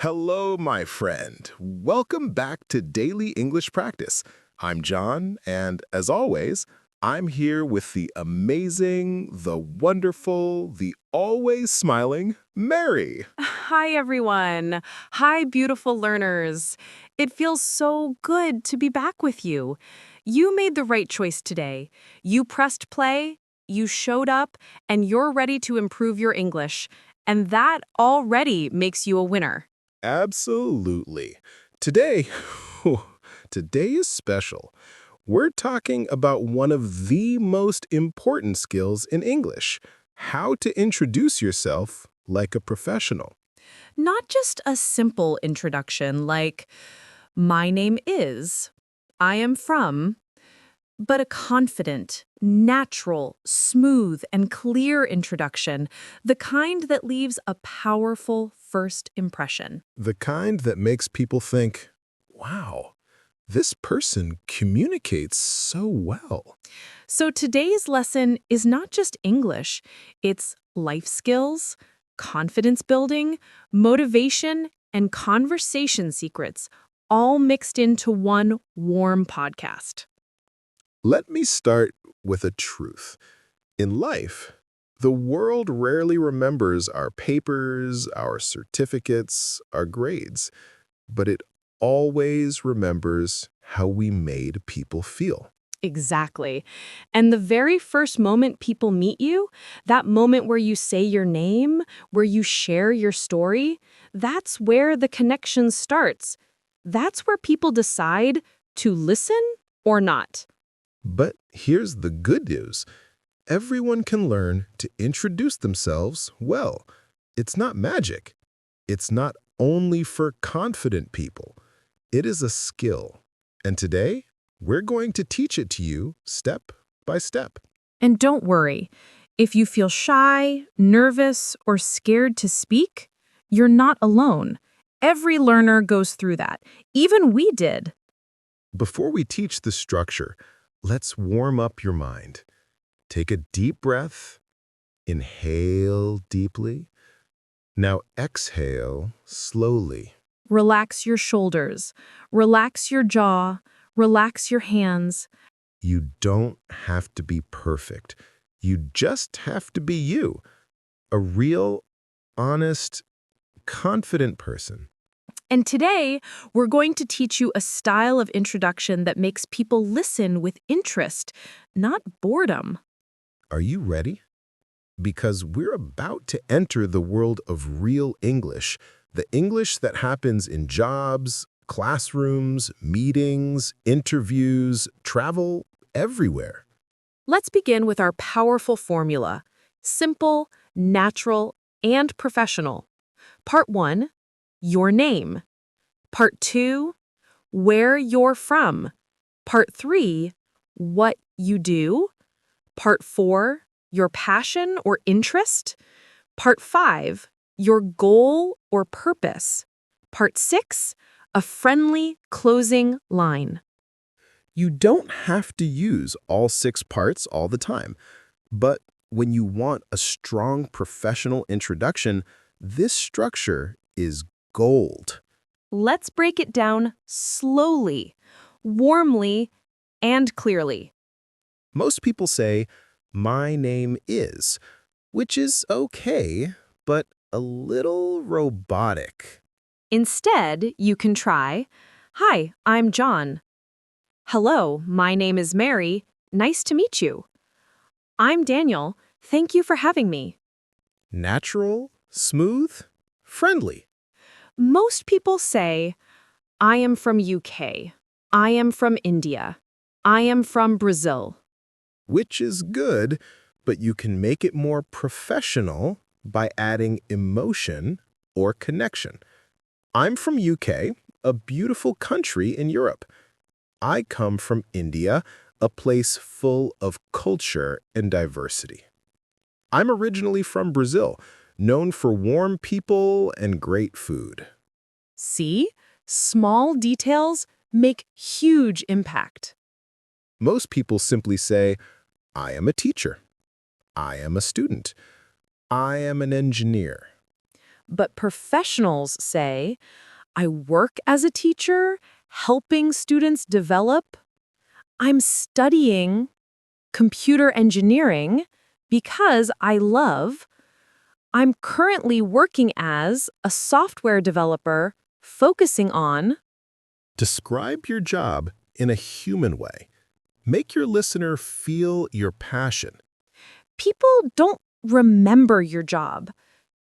Hello, my friend. Welcome back to Daily English Practice. I'm John, and as always, I'm here with the amazing, the wonderful, the always smiling Mary. Hi, everyone. Hi, beautiful learners. It feels so good to be back with you. You made the right choice today. You pressed play, you showed up, and you're ready to improve your English. And that already makes you a winner. Absolutely. Today, today is special. We're talking about one of the most important skills in English, how to introduce yourself like a professional. Not just a simple introduction like, my name is, I am from, but a confident, natural, smooth, and clear introduction, the kind that leaves a powerful first impression. The kind that makes people think, wow, this person communicates so well. So today's lesson is not just English, it's life skills, confidence building, motivation, and conversation secrets, all mixed into one warm podcast. Let me start with a truth. In life, the world rarely remembers our papers, our certificates, our grades, but it always remembers how we made people feel. Exactly. And the very first moment people meet you, that moment where you say your name, where you share your story, that's where the connection starts. That's where people decide to listen or not. But here's the good news. Everyone can learn to introduce themselves well. It's not magic. It's not only for confident people. It is a skill. And today, we're going to teach it to you step by step. And don't worry, if you feel shy, nervous, or scared to speak, you're not alone. Every learner goes through that. Even we did. Before we teach the structure, let's warm up your mind. Take a deep breath. Inhale deeply. Now exhale slowly. Relax your shoulders, relax your jaw, relax your hands. You don't have to be perfect. You just have to be you. A real, honest, confident person. And today, we're going to teach you a style of introduction that makes people listen with interest, not boredom. Are you ready? Because we're about to enter the world of real English, the English that happens in jobs, classrooms, meetings, interviews, travel, everywhere. Let's begin with our powerful formula: simple, natural, and professional. Part 1, your name. Part 2, where you're from. Part 3, what you do. Part 4, your passion or interest. Part 5, your goal or purpose. Part 6, a friendly closing line. You don't have to use all 6 parts all the time, but when you want a strong professional introduction, this structure is gold. Let's break it down slowly, warmly, and clearly. Most people say, "My name is," which is okay, but a little robotic. Instead, you can try, "Hi, I'm John." "Hello, my name is Mary. Nice to meet you." "I'm Daniel. Thank you for having me." Natural, smooth, friendly. Most people say, "I am from UK. I am from India. I am from Brazil." Which is good, but you can make it more professional by adding emotion or connection. I'm from UK, a beautiful country in Europe. I come from India, a place full of culture and diversity. I'm originally from Brazil, known for warm people and great food. See? Small details make huge impact. Most people simply say, I am a teacher. I am a student. I am an engineer. But professionals say, I work as a teacher, helping students develop. I'm studying computer engineering because I love. I'm currently working as a software developer focusing on. Describe your job in a human way. Make your listener feel your passion. People don't remember your job.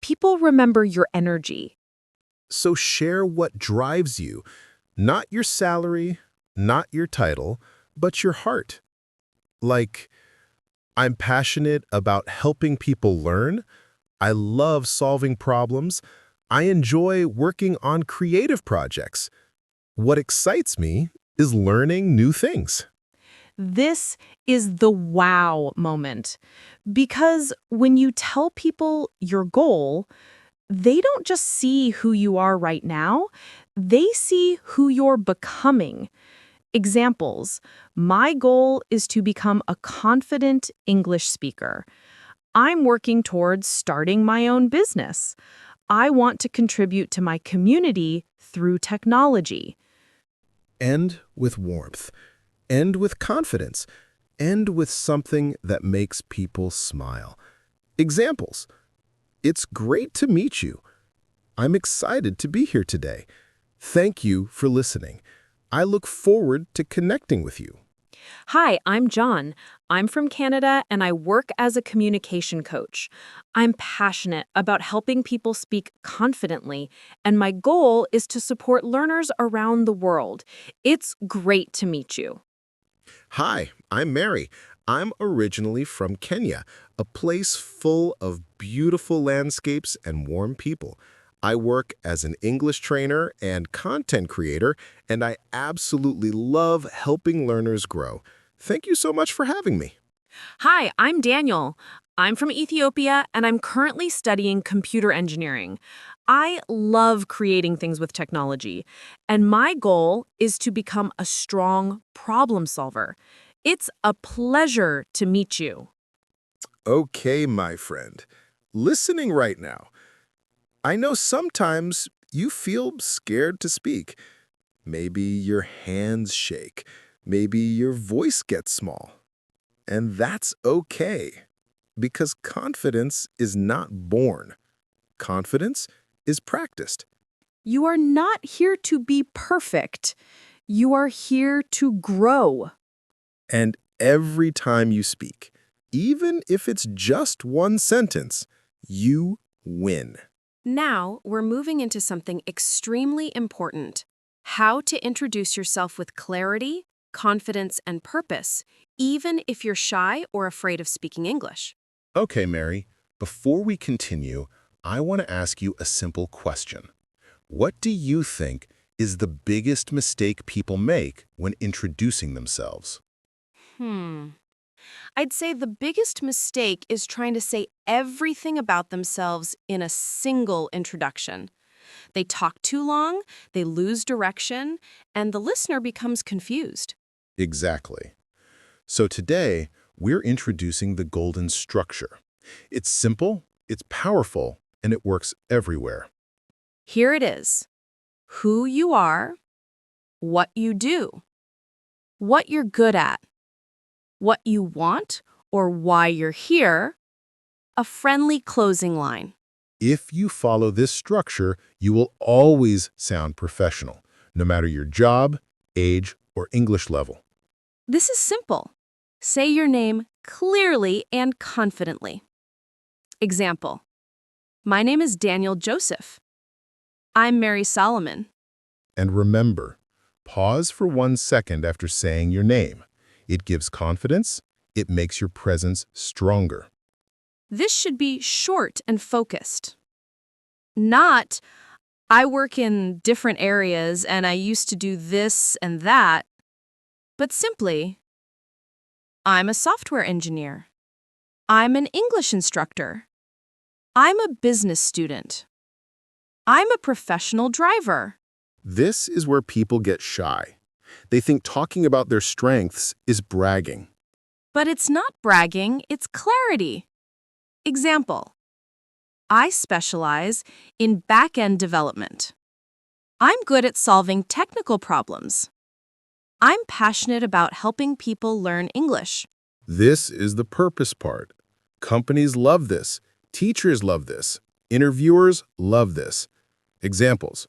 People remember your energy. So share what drives you, not your salary, not your title, but your heart. Like, I'm passionate about helping people learn. I love solving problems. I enjoy working on creative projects. What excites me is learning new things. This is the wow moment. Because when you tell people your goal, they don't just see who you are right now, they see who you're becoming. Examples: my goal is to become a confident English speaker. I'm working towards starting my own business. I want to contribute to my community through technology. End with warmth. End with confidence. End with something that makes people smile. Examples. It's great to meet you. I'm excited to be here today. Thank you for listening. I look forward to connecting with you. Hi, I'm John. I'm from Canada and I work as a communication coach. I'm passionate about helping people speak confidently, and my goal is to support learners around the world. It's great to meet you. Hi, I'm Mary. I'm originally from Kenya, a place full of beautiful landscapes and warm people. I work as an English trainer and content creator, and I absolutely love helping learners grow. Thank you so much for having me. Hi, I'm Daniel. I'm from Ethiopia and I'm currently studying computer engineering. I love creating things with technology, and my goal is to become a strong problem solver. It's a pleasure to meet you. Okay, my friend. Listening right now. I know sometimes you feel scared to speak. Maybe your hands shake. Maybe your voice gets small. And that's okay, because confidence is not born. Confidence is practiced. You are not here to be perfect. You are here to grow. And every time you speak, even if it's just one sentence, you win. Now, we're moving into something extremely important: how to introduce yourself with clarity, confidence, and purpose, even if you're shy or afraid of speaking English. Okay, Mary, before we continue, I want to ask you a simple question. What do you think is the biggest mistake people make when introducing themselves? Hmm. I'd say the biggest mistake is trying to say everything about themselves in a single introduction. They talk too long, they lose direction, and the listener becomes confused. Exactly. So today, we're introducing the golden structure. It's simple, it's powerful, and it works everywhere. Here it is: who you are, what you do, what you're good at, what you want or why you're here, a friendly closing line. If you follow this structure, you will always sound professional, no matter your job, age, or English level. This is simple. Say your name clearly and confidently. Example: my name is Daniel Joseph. I'm Mary Solomon. And remember, pause for 1 second after saying your name. It gives confidence, it makes your presence stronger. This should be short and focused. Not, I work in different areas and I used to do this and that, but simply, I'm a software engineer. I'm an English instructor. I'm a business student. I'm a professional driver. This is where people get shy. They think talking about their strengths is bragging. But it's not bragging, it's clarity. Example: I specialize in back-end development. I'm good at solving technical problems. I'm passionate about helping people learn English. This is the purpose part. Companies love this. Teachers love this. Interviewers love this. Examples.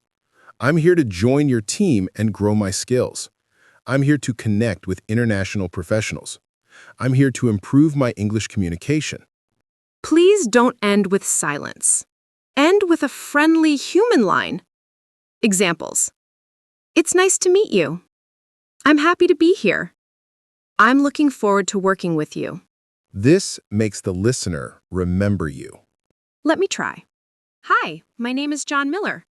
I'm here to join your team and grow my skills. I'm here to connect with international professionals. I'm here to improve my English communication. Please don't end with silence. End with a friendly human line. Examples. It's nice to meet you. I'm happy to be here. I'm looking forward to working with you. This makes the listener remember you. Let me try. Hi, my name is John Miller.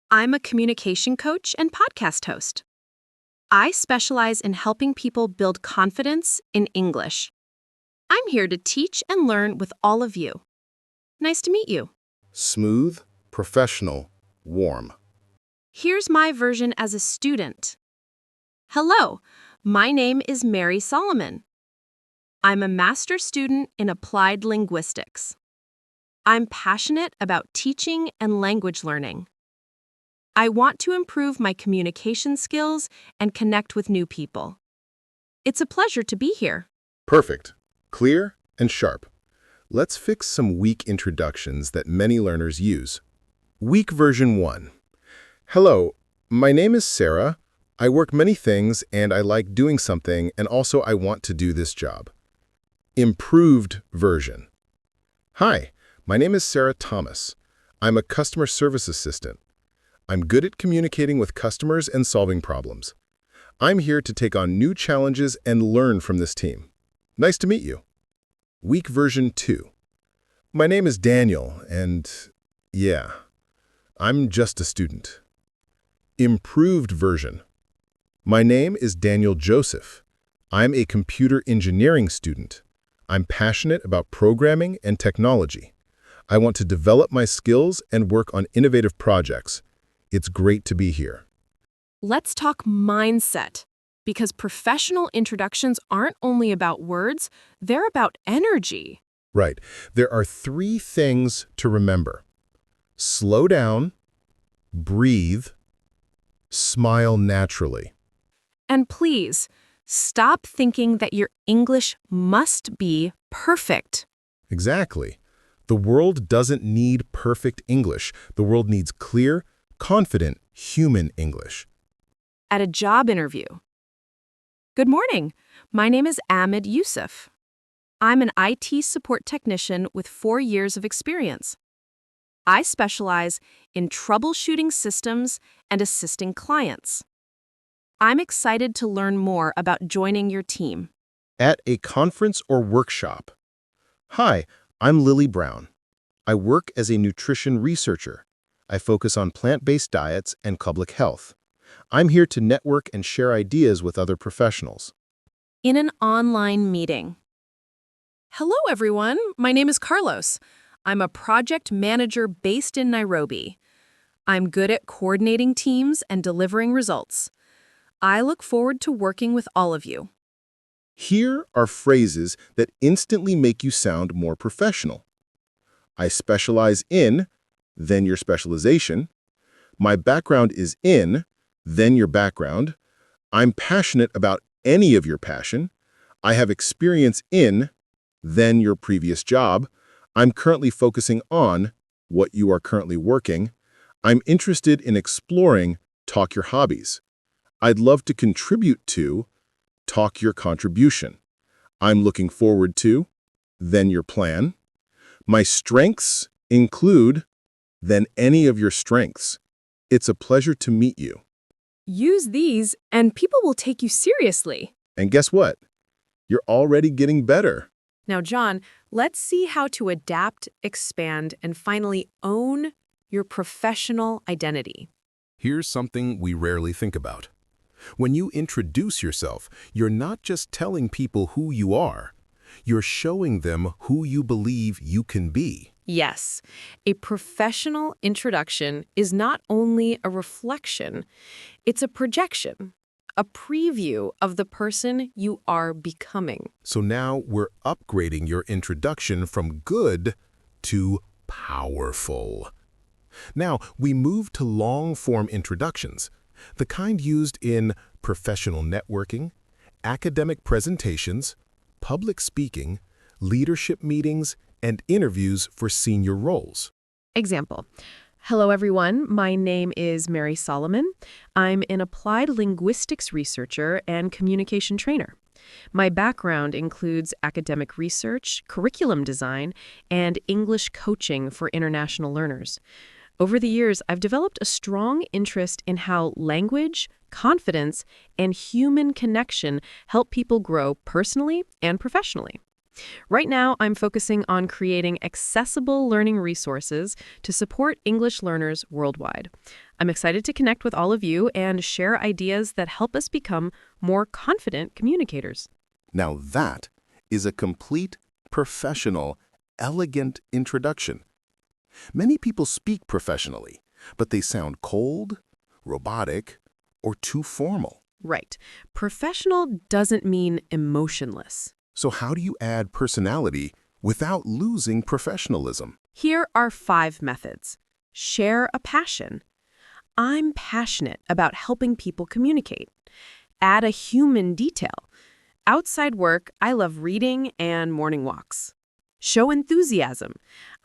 I'm a communication coach and podcast host. I specialize in helping people build confidence in English. I'm here to teach and learn with all of you. Nice to meet you. Smooth, professional, warm. Here's my version as a student. Hello, my name is Mary Solomon. I'm a master's student in applied linguistics. I'm passionate about teaching and language learning. I want to improve my communication skills and connect with new people. It's a pleasure to be here. Perfect. Clear and sharp. Let's fix some weak introductions that many learners use. Weak version 1. Hello, my name is Sarah. I work many things and I like doing something, and also I want to do this job. Improved version. Hi, my name is Sarah Thomas. I'm a customer service assistant. I'm good at communicating with customers and solving problems. I'm here to take on new challenges and learn from this team. Nice to meet you. Weak version 2. My name is Daniel, and yeah, I'm just a student. Improved version. My name is Daniel Joseph. I'm a computer engineering student. I'm passionate about programming and technology. I want to develop my skills and work on innovative projects. It's great to be here. Let's talk mindset, because professional introductions aren't only about words, they're about energy. Right. There are 3 things to remember. Slow down, breathe, smile naturally. And please, stop thinking that your English must be perfect. Exactly. The world doesn't need perfect English. The world needs clear, confident, human English. At a job interview. Good morning. My name is Ahmed Yusuf. I'm an IT support technician with 4 years of experience. I specialize in troubleshooting systems and assisting clients. I'm excited to learn more about joining your team. At a conference or workshop. Hi, I'm Lily Brown. I work as a nutrition researcher. I focus on plant-based diets and public health. I'm here to network and share ideas with other professionals. In an online meeting. Hello, everyone. My name is Carlos. I'm a project manager based in Nairobi. I'm good at coordinating teams and delivering results. I look forward to working with all of you. Here are phrases that instantly make you sound more professional. I specialize in, then your specialization. My background is in, then your background. I'm passionate about any of your passion. I have experience in, then your previous job. I'm currently focusing on what you are currently working. I'm interested in exploring, talk your hobbies. I'd love to contribute to, talk your contribution. I'm looking forward to, then your plan. My strengths include, then any of your strengths. It's a pleasure to meet you. Use these, and people will take you seriously. And guess what? You're already getting better. Now, John, let's see how to adapt, expand, and finally own your professional identity. Here's something we rarely think about. When you introduce yourself, you're not just telling people who you are. You're showing them who you believe you can be. Yes, a professional introduction is not only a reflection, it's a projection, a preview of the person you are becoming. So now we're upgrading your introduction from good to powerful. Now, we move to long-form introductions, the kind used in professional networking, academic presentations, public speaking, leadership meetings, and interviews for senior roles. Example. Hello, everyone. My name is Mary Solomon. I'm an applied linguistics researcher and communication trainer. My background includes academic research, curriculum design, and English coaching for international learners. Over the years, I've developed a strong interest in how language, confidence, and human connection help people grow personally and professionally. Right now, I'm focusing on creating accessible learning resources to support English learners worldwide. I'm excited to connect with all of you and share ideas that help us become more confident communicators. Now that is a complete, professional, elegant introduction. Many people speak professionally, but they sound cold, robotic, or too formal. Right. Professional doesn't mean emotionless. So how do you add personality without losing professionalism? Here are 5 methods. Share a passion. I'm passionate about helping people communicate. Add a human detail. Outside work, I love reading and morning walks. Show enthusiasm.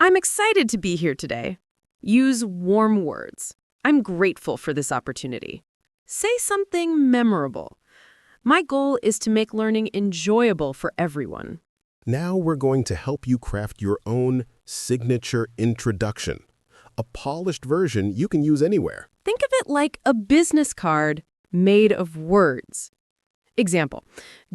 I'm excited to be here today. Use warm words. I'm grateful for this opportunity. Say something memorable. My goal is to make learning enjoyable for everyone. Now we're going to help you craft your own signature introduction, a polished version you can use anywhere. Think of it like a business card made of words. Example.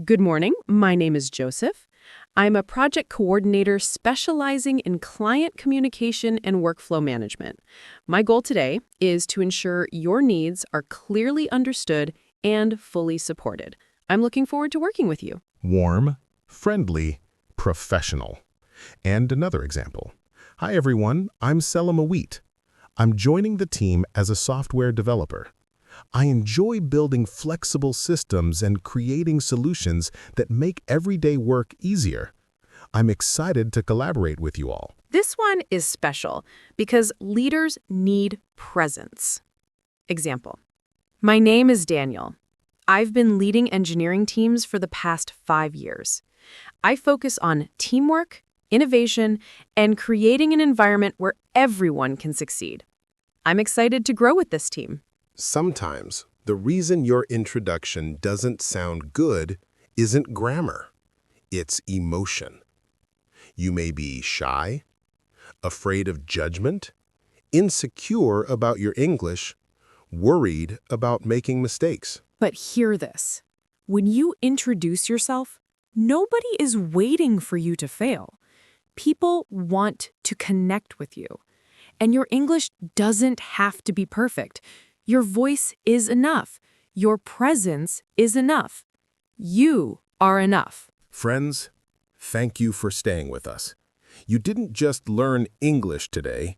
Good morning, my name is Joseph. I'm a project coordinator specializing in client communication and workflow management. My goal today is to ensure your needs are clearly understood and fully supported. I'm looking forward to working with you. Warm, friendly, professional. And another example. Hi everyone, I'm Selma Wheat. I'm joining the team as a software developer. I enjoy building flexible systems and creating solutions that make everyday work easier. I'm excited to collaborate with you all. This one is special because leaders need presence. Example. My name is Daniel. I've been leading engineering teams for the past 5 years. I focus on teamwork, innovation, and creating an environment where everyone can succeed. I'm excited to grow with this team. Sometimes the reason your introduction doesn't sound good isn't grammar. It's emotion. You may be shy, afraid of judgment, insecure about your English, worried about making mistakes. But hear this. When you introduce yourself, nobody is waiting for you to fail. People want to connect with you. And your English doesn't have to be perfect. Your voice is enough. Your presence is enough. You are enough. Friends, thank you for staying with us. You didn't just learn English today.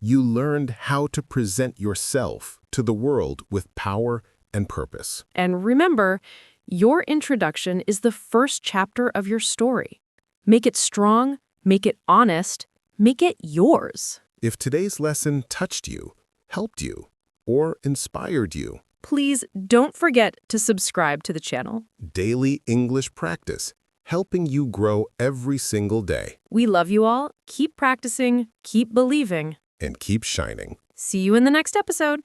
You learned how to present yourself to the world with power and purpose. And remember, your introduction is the first chapter of your story. Make it strong, make it honest, make it yours. If today's lesson touched you, helped you, or inspired you, please don't forget to subscribe to the channel. Daily English Practice, helping you grow every single day. We love you all. Keep practicing, keep believing, and keep shining. See you in the next episode.